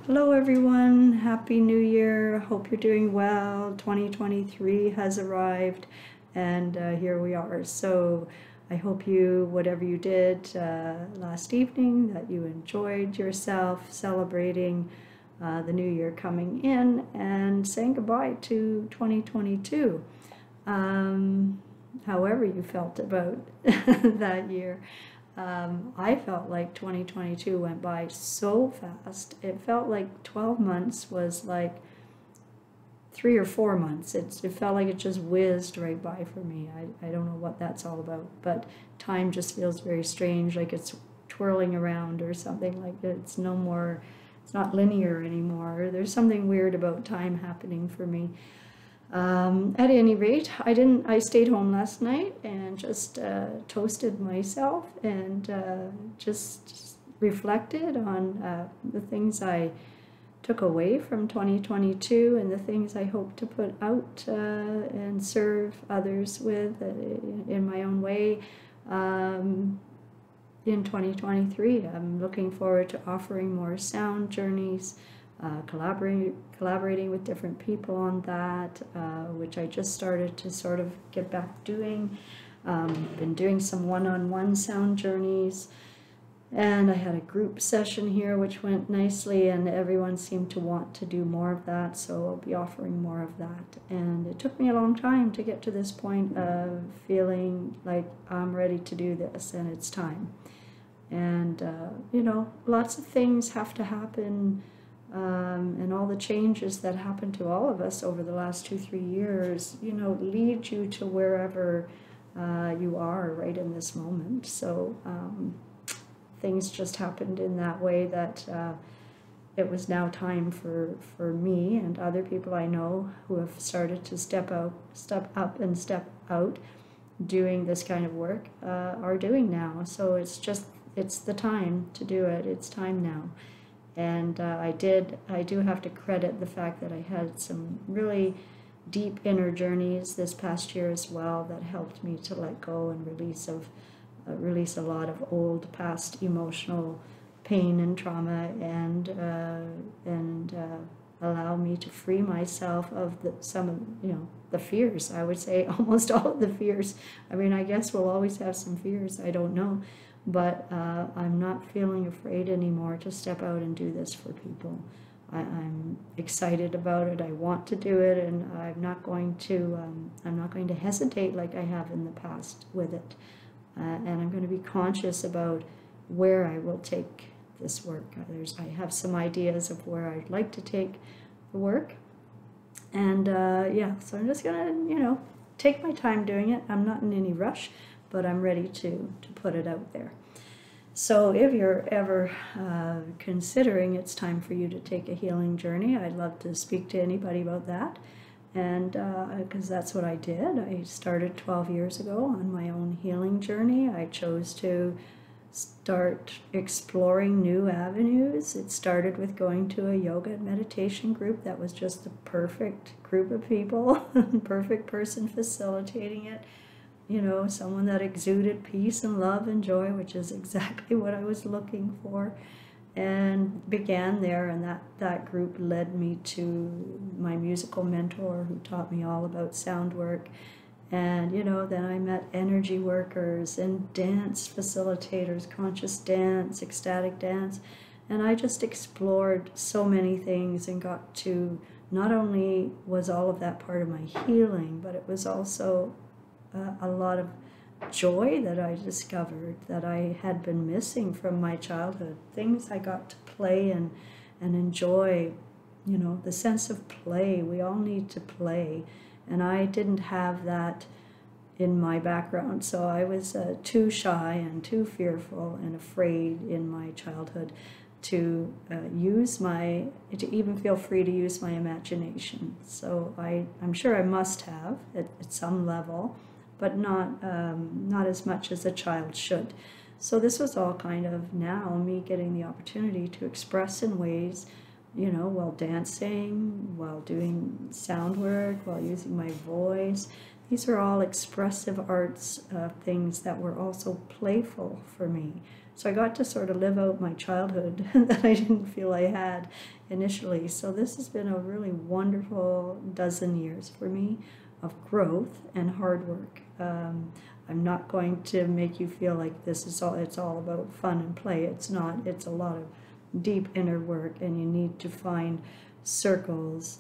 Hello everyone, Happy New Year. Hope you're doing well. 2023 has arrived and here we are. So I hope you, whatever you did last evening, that you enjoyed yourself celebrating the new year coming in and saying goodbye to 2022. However you felt about that year. I felt like 2022 went by so fast. It felt like 12 months was like 3 or 4 months. It felt like it just whizzed right by for me. I don't know what that's all about, but time just feels very strange, like it's twirling around or something, like it's not linear anymore. There's something weird about time happening for me. At any rate, I stayed home last night and just toasted myself and just reflected on the things I took away from 2022 and the things I hope to put out and serve others with in my own way in 2023. I'm looking forward to offering more sound journeys, collaborating with different people on that, which I just started to sort of get back doing. Been doing some one-on-one sound journeys, and I had a group session here which went nicely, and everyone seemed to want to do more of that, so I'll be offering more of that. And it took me a long time to get to this point of feeling like I'm ready to do this and it's time. And you know, lots of things have to happen. And all the changes that happened to all of us over the last 2-3 years, you know, lead you to wherever you are right in this moment. So things just happened in that way that it was now time for me and other people I know who have started to step up and step out doing this kind of work are doing now. So it's the time to do it. It's time now. And I do have to credit the fact that I had some really deep inner journeys this past year as well that helped me to let go and release a lot of old past emotional pain and trauma, and allow me to free myself of some of the fears. I would say almost all of the fears. I mean, I guess we'll always have some fears. I don't know. But I'm not feeling afraid anymore to step out and do this for people. I'm excited about it. I want to do it, and I'm not going to hesitate like I have in the past with it. And I'm going to be conscious about where I will take this work. I have some ideas of where I'd like to take the work, and yeah. So I'm just gonna take my time doing it. I'm not in any rush, but I'm ready to put it out there. So if you're ever considering it's time for you to take a healing journey, I'd love to speak to anybody about that. And because that's what I did. I started 12 years ago on my own healing journey. I chose to start exploring new avenues. It started with going to a yoga and meditation group that was just the perfect group of people, perfect person facilitating it. You know, someone that exuded peace and love and joy, which is exactly what I was looking for, and began there. And that group led me to my musical mentor who taught me all about sound work. And, then I met energy workers and dance facilitators, conscious dance, ecstatic dance. And I just explored so many things and got to, not only was all of that part of my healing, but it was also a lot of joy that I discovered that I had been missing from my childhood. Things I got to play and enjoy, the sense of play. We all need to play. And I didn't have that in my background. So I was too shy and too fearful and afraid in my childhood to even feel free to use my imagination. So I'm sure I must have at some level, but not as much as a child should. So this was all kind of now me getting the opportunity to express in ways, while dancing, while doing sound work, while using my voice, these are all expressive arts things that were also playful for me. So I got to sort of live out my childhood that I didn't feel I had initially. So this has been a really wonderful dozen years for me of growth and hard work. I'm not going to make you feel like this is all, it's all about fun and play. It's not. It's a lot of deep inner work, and you need to find circles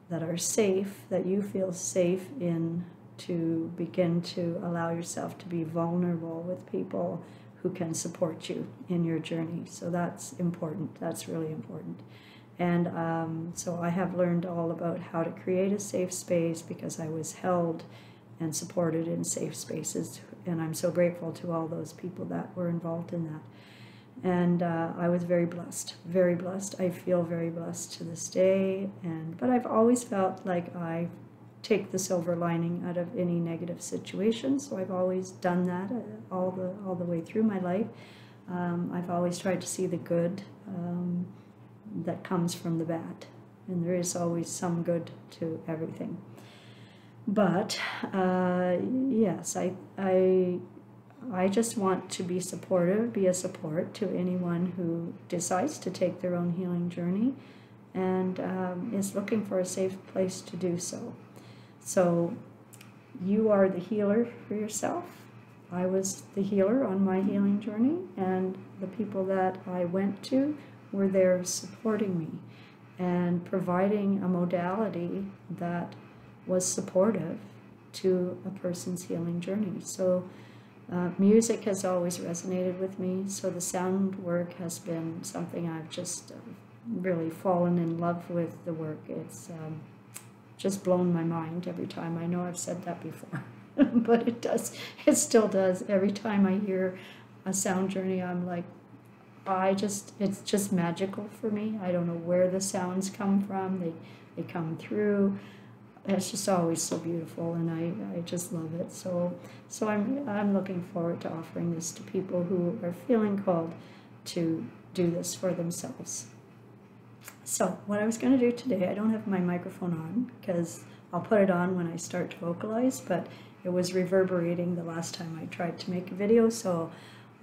that are safe, that you feel safe in, to begin to allow yourself to be vulnerable with people who can support you in your journey. So that's important. That's really important. And so I have learned all about how to create a safe space, because I was held and supported in safe spaces, and I'm so grateful to all those people that were involved in that. And I was very blessed, very blessed. I feel very blessed to this day. But I've always felt like I take the silver lining out of any negative situation. So I've always done that all the way through my life. I've always tried to see the good that comes from the bad, and there is always some good to everything. But yes, I just want to be supportive, be a support to anyone who decides to take their own healing journey and is looking for a safe place to do so. So you are the healer for yourself. I was the healer on my healing journey, and the people that I went to were there supporting me and providing a modality that was supportive to a person's healing journey. So music has always resonated with me, so the sound work has been something I've just really fallen in love with the work. It's just blown my mind every time. I know I've said that before, but it still does. Every time I hear a sound journey, I'm like, it's just magical for me. I don't know where the sounds come from. They come through. It's just always so beautiful, and I just love it. So I'm looking forward to offering this to people who are feeling called to do this for themselves. So what I was going to do today, I don't have my microphone on because I'll put it on when I start to vocalize, but it was reverberating the last time I tried to make a video, so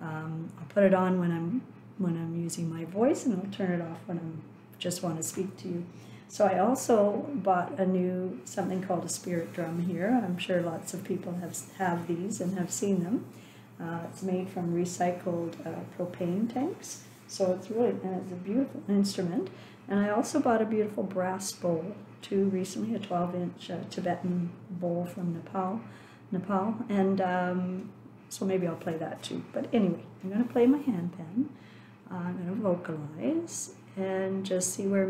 I'll put it on when I'm using my voice, and I'll turn it off when I just want to speak to you. So I also bought something called a spirit drum here. I'm sure lots of people have these and have seen them. It's made from recycled propane tanks. So it's a beautiful instrument. And I also bought a beautiful brass bowl too recently, a 12-inch Tibetan bowl from Nepal. And so maybe I'll play that too. But anyway, I'm going to play my handpan. I'm going to vocalize and just see where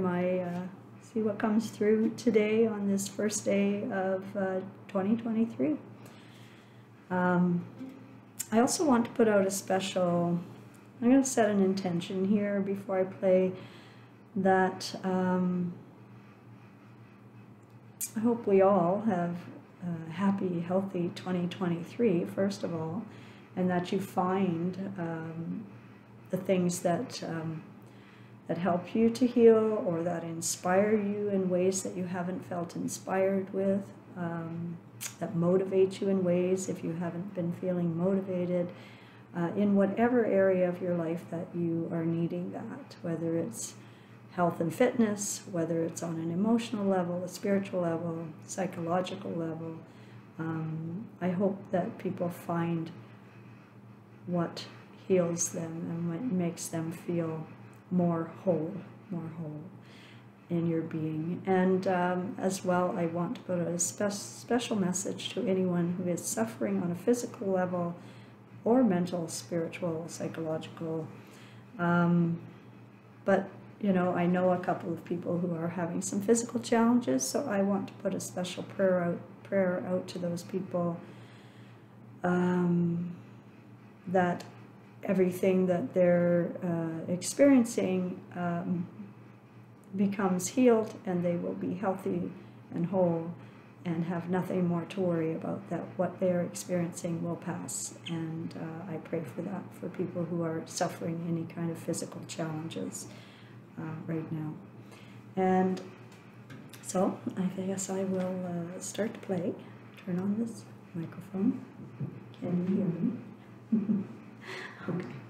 see what comes through today on this first day of 2023. I also want to put out a special, I'm going to set an intention here before I play that I hope we all have a happy, healthy 2023, first of all, and that you find the things that help you to heal, or that inspire you in ways that you haven't felt inspired with, that motivate you in ways if you haven't been feeling motivated, in whatever area of your life that you are needing that, whether it's health and fitness, whether it's on an emotional level, a spiritual level, psychological level. I hope that people find what heals them and what makes them feel more whole in your being. And as well, I want to put a special message to anyone who is suffering on a physical level or mental, spiritual, psychological. But you know, I know a couple of people who are having some physical challenges, so I want to put a special prayer out to those people, that everything that they're experiencing becomes healed, and they will be healthy and whole and have nothing more to worry about, that what they're experiencing will pass. And I pray for that for people who are suffering any kind of physical challenges right now. And so I guess I will start to play, turn on this microphone. Can you hear me? Okay.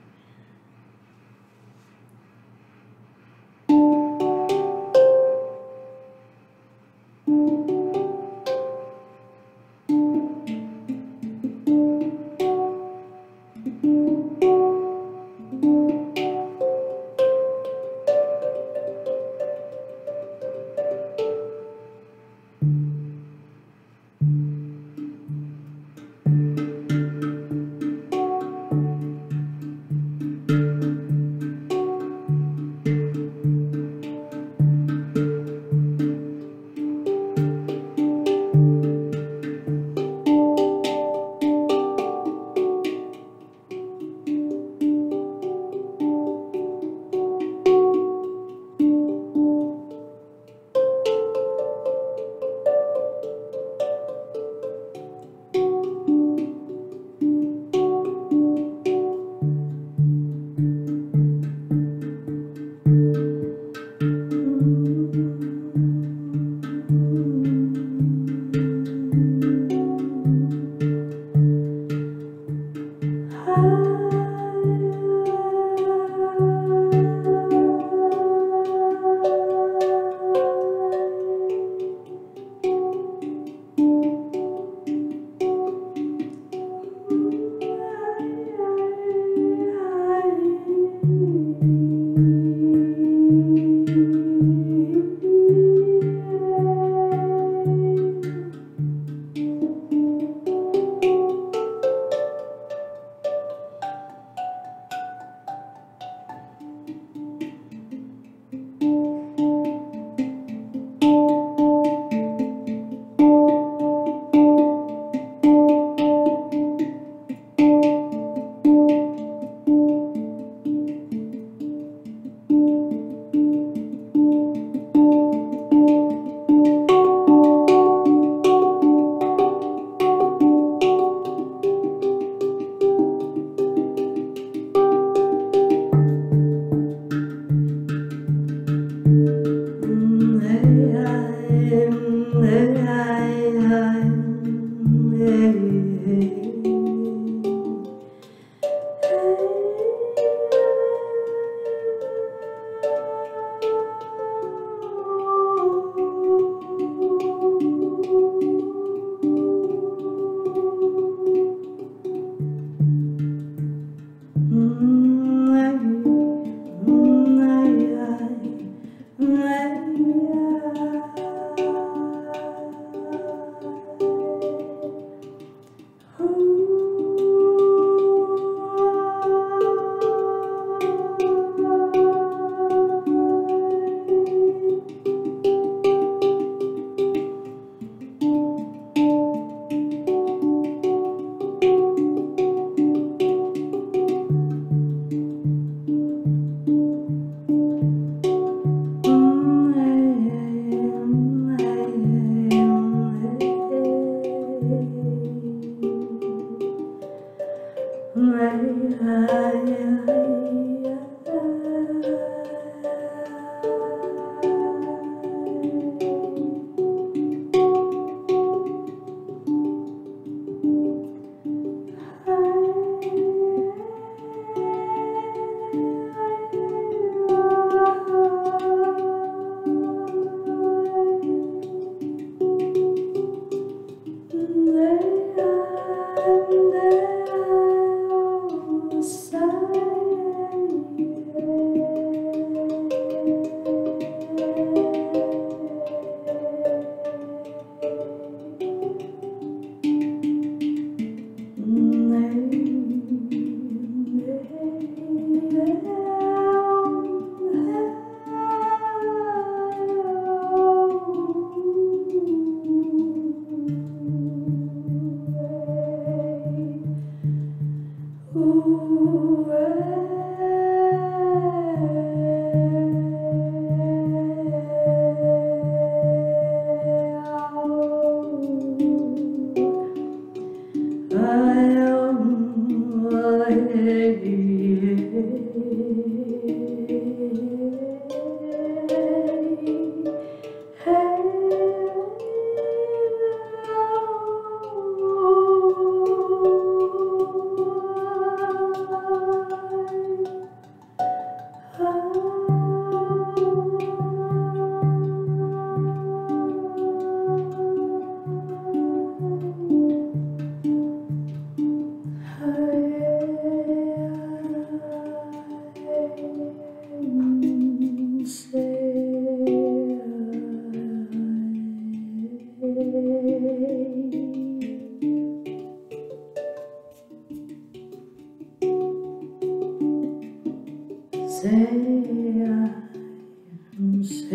This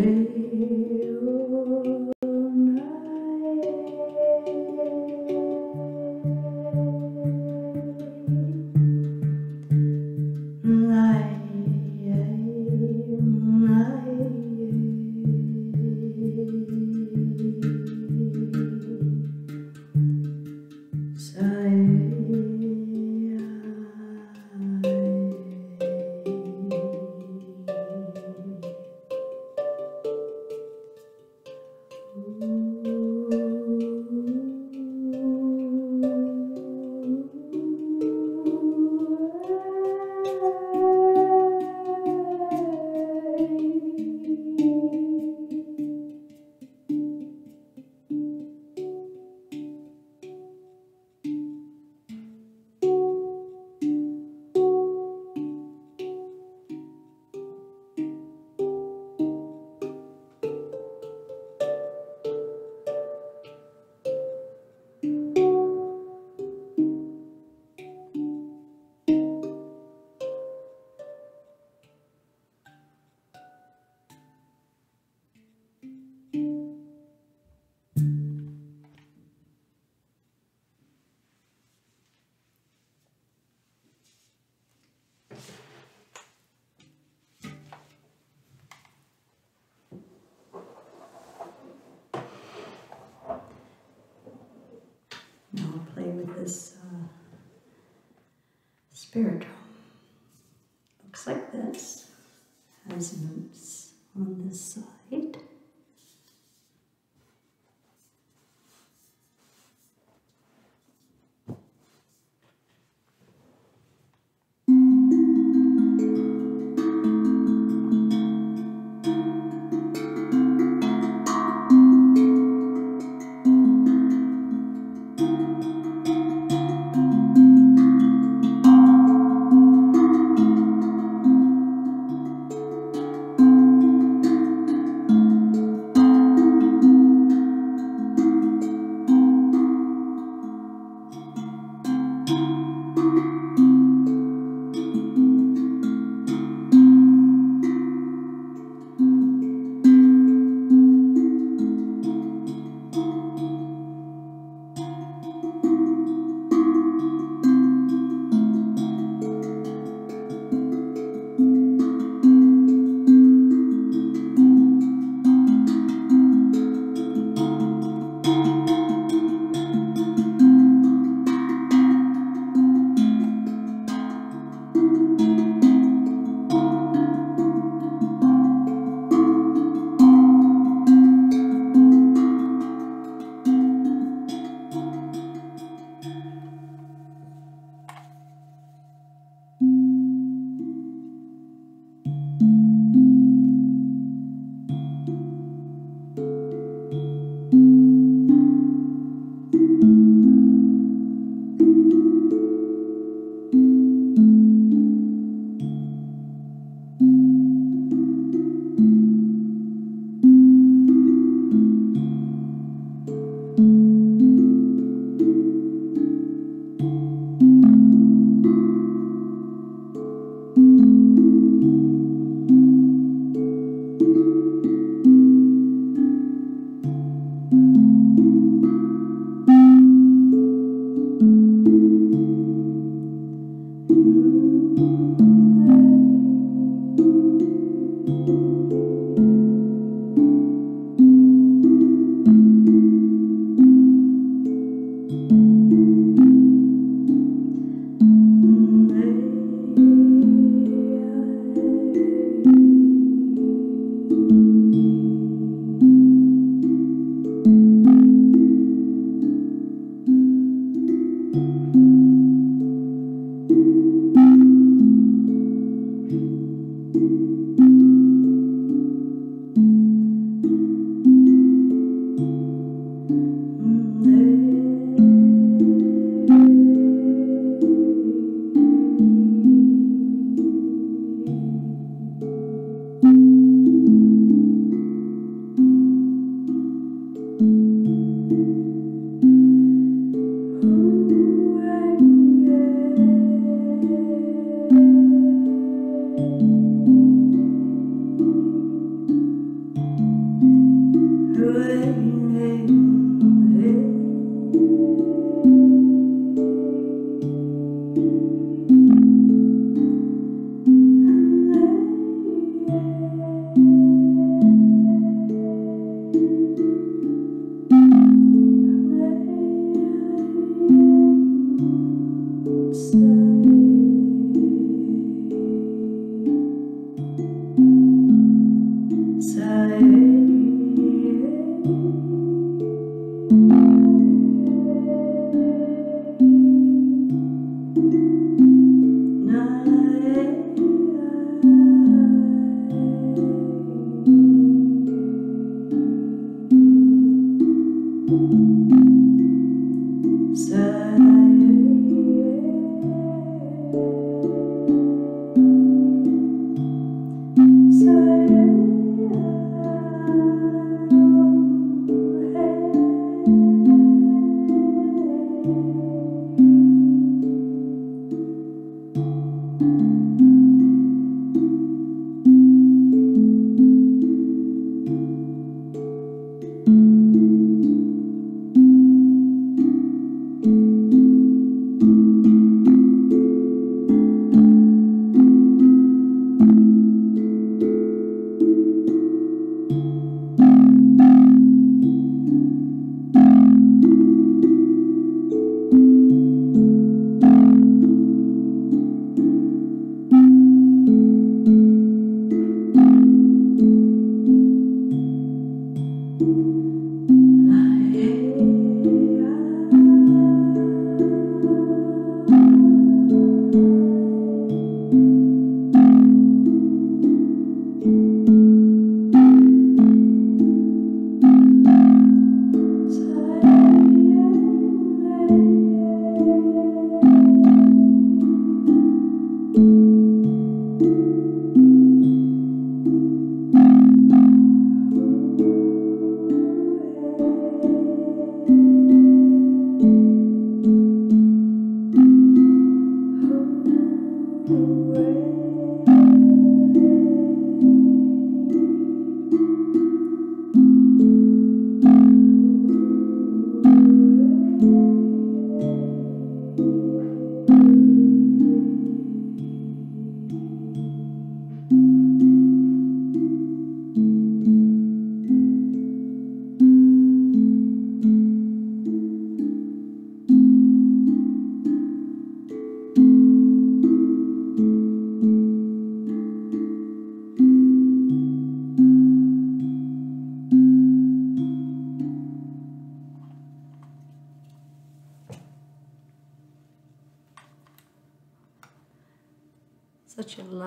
spirit drum. Looks like this. Has notes on this side.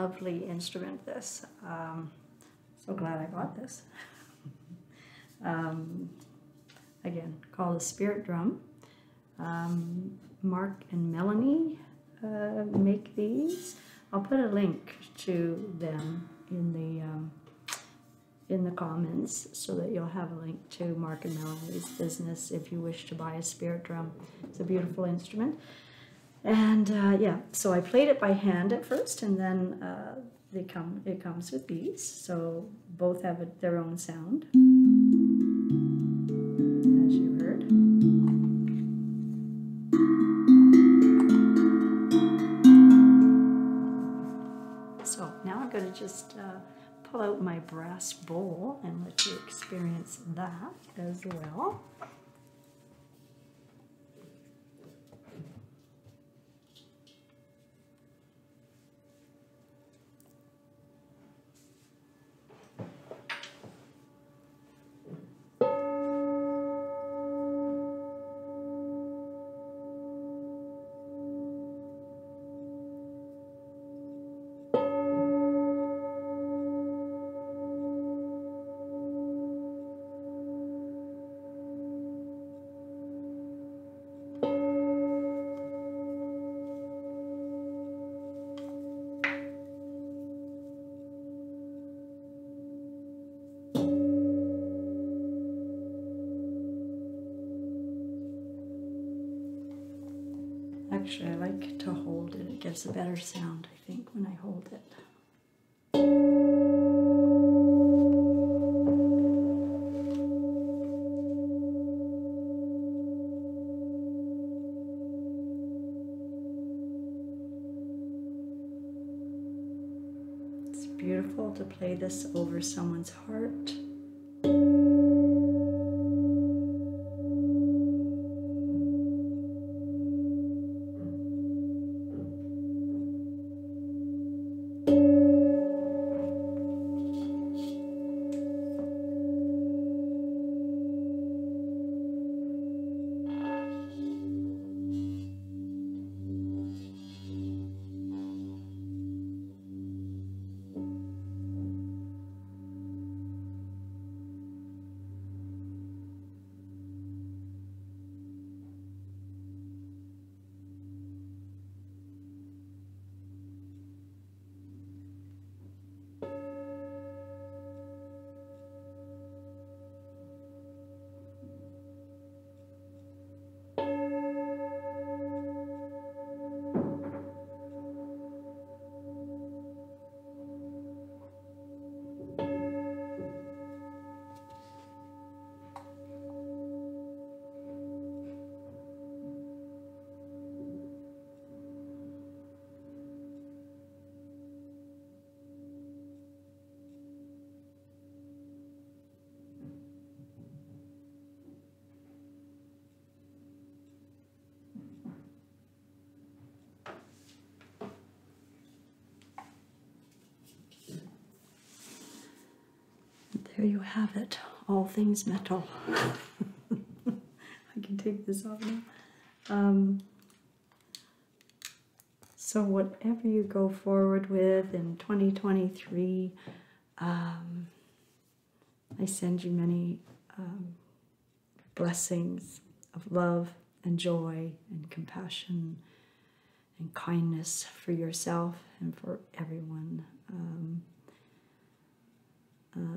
lovely instrument, this. So glad I got this. Again, called a spirit drum. Mark and Melanie make these. I'll put a link to them in the comments so that you'll have a link to Mark and Melanie's business if you wish to buy a spirit drum. It's a beautiful instrument. And yeah, so I played it by hand at first, and then it comes with these. So both have their own sound, as you heard. So now I'm going to just pull out my brass bowl and let you experience that as well. Actually, I like to hold it. It gives a better sound, I think, when I hold it. It's beautiful to play this over someone's heart. There you have it, all things metal. I can take this off now. So whatever you go forward with in 2023, I send you many blessings of love and joy and compassion and kindness for yourself and for everyone.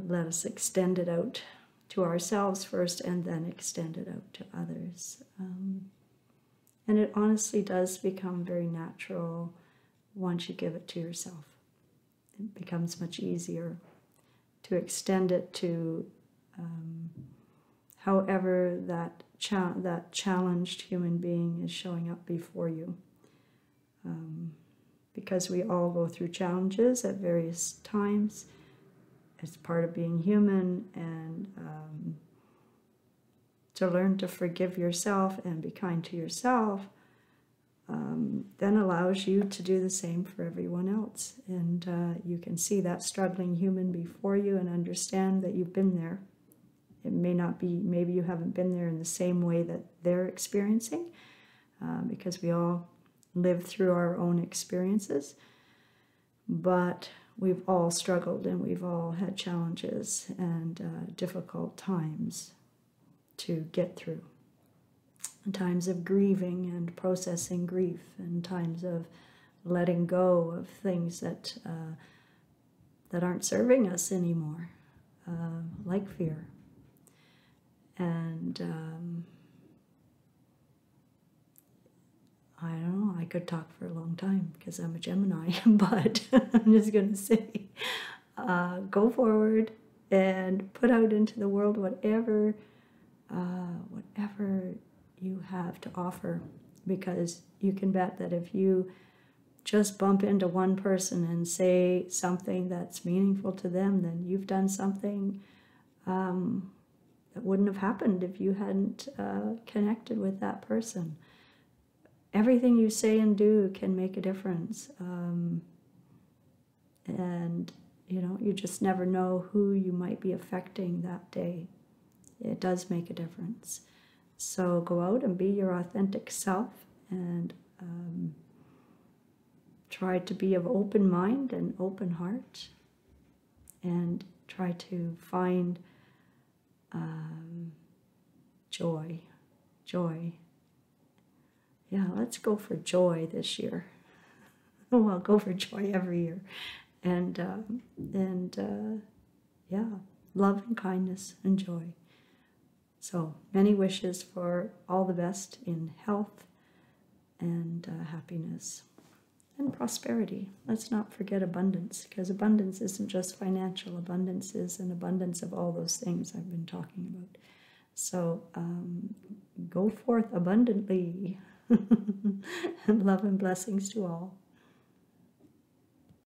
Let us extend it out to ourselves first and then extend it out to others. And it honestly does become very natural once you give it to yourself. It becomes much easier to extend it to however that challenged human being is showing up before you. Because we all go through challenges at various times. It's part of being human, and to learn to forgive yourself and be kind to yourself then allows you to do the same for everyone else. And you can see that struggling human before you and understand that you've been there. It may not be, maybe you haven't been there in the same way that they're experiencing, because we all live through our own experiences. but we've all struggled and we've all had challenges and difficult times to get through. And times of grieving and processing grief, and times of letting go of things that that aren't serving us anymore, like fear. And I don't know, I could talk for a long time because I'm a Gemini, but I'm just going to say, go forward and put out into the world whatever you have to offer, because you can bet that if you just bump into one person and say something that's meaningful to them, then you've done something that wouldn't have happened if you hadn't connected with that person. Everything you say and do can make a difference. And, you know, you just never know who you might be affecting that day. It does make a difference. So go out and be your authentic self, and try to be of open mind and open heart, and try to find joy. Yeah, let's go for joy this year. Well, go for joy every year. And yeah, love and kindness and joy. So many wishes for all the best in health and happiness and prosperity. Let's not forget abundance, because abundance isn't just financial. Abundance is an abundance of all those things I've been talking about. So go forth abundantly. And love and blessings to all.